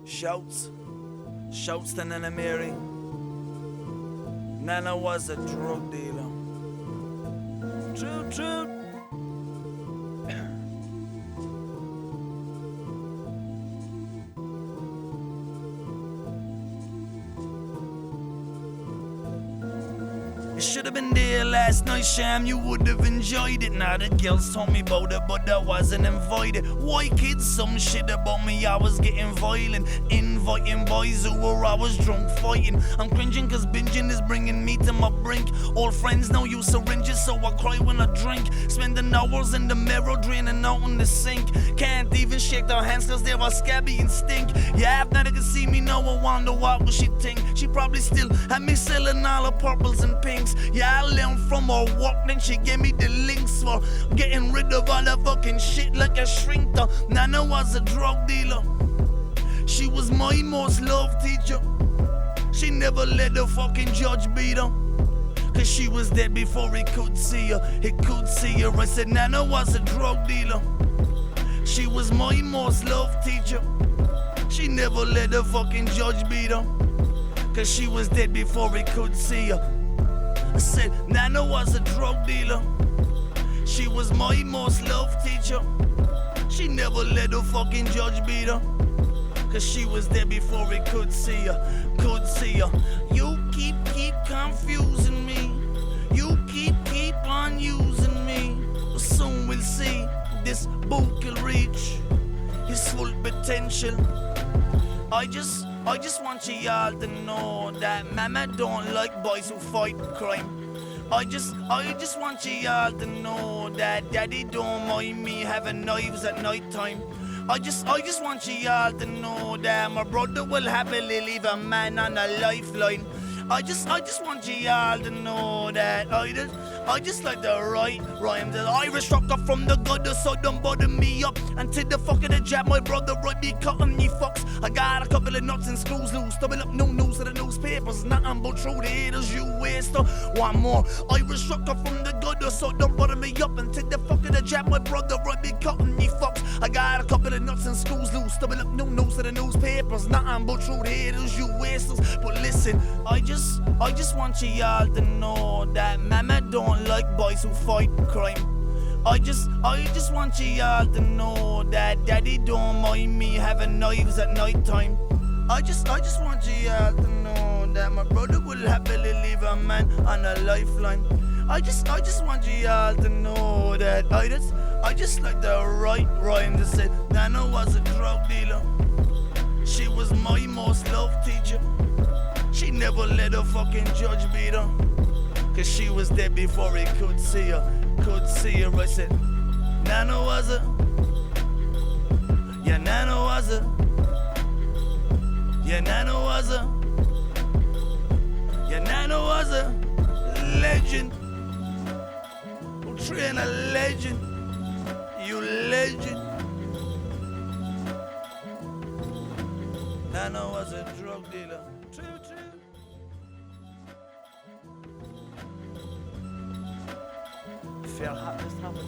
Shouts to Nana Mary. Nana was a drug dealer. True. It should have been there last night, Sham, you would have enjoyed it. Now the girls told me about it, but I wasn't invited. White kids, some shit about me, I was getting violent. Inviting boys over, I was drunk fighting. I'm cringing cause binging is bringing me to my brink. All friends know you syringes, so I cry when I drink. Spending hours in the mirror, draining out in the sink. Can't even shake their hands cause they were scabby and stink. Yeah, if Nana could see me now, I wonder what would she think. She probably still had me selling all her purples and pinks. Yeah, I learned from her work, then she gave me the links for getting rid of all the fucking shit like a shrinker. Nana was a drug dealer. She was my most loved teacher. She never let the fucking judge beat her, cause she was dead before he could see her. He could see her. I said Nana was a drug dealer. She was my most loved teacher. She never let the fucking judge beat her, cause she was dead before he could see her. I said Nana was a drug dealer. She was my most loved teacher. She never let the fucking judge beat her, cause she was there before he could see her. Could see her. You keep confusing me. You keep on using me. But soon we'll see this book will reach his full potential. I just want y'all to know that mama don't like boys who fight crime. I just want y'all to know that daddy don't mind me having knives at night time. I just want y'all to know that my brother will happily leave a man on a lifeline. I just want y'all to know that I just like the right rhyme. The Irish rocker from the gutter, so don't bother me up. And to the fuck of the jab, my brother right be cutting me fucks. I got a couple of nuts and screws loose, double up no news of the newspapers. Nothing but true, the haters you waste. One more Irish rocker from the gutter, so don't bother me up. And to the fuck of the jab, my brother right be cutting me fucks. I got a couple of nuts and screws loose, double up no news of the newspapers. Nothing but true, the haters you wasters. But listen, I just want y'all to know that mama don't like boys who fight crime. I just want y'all to know that daddy don't mind me having knives at night time. I just want y'all to know that my brother will happily leave a man on a lifeline. I just want y'all to know that I just like the right rhyme to say Nana was a drug dealer. She was my most loved teacher. She never let a fucking judge beat her, cause she was dead before he could see her. Could see her. I said Nana was a, yeah, Nana was a, yeah, Nana was a, yeah, Nana was a legend. We'll train a legend. You legend. Nana was a drug dealer. True. Fel, just half a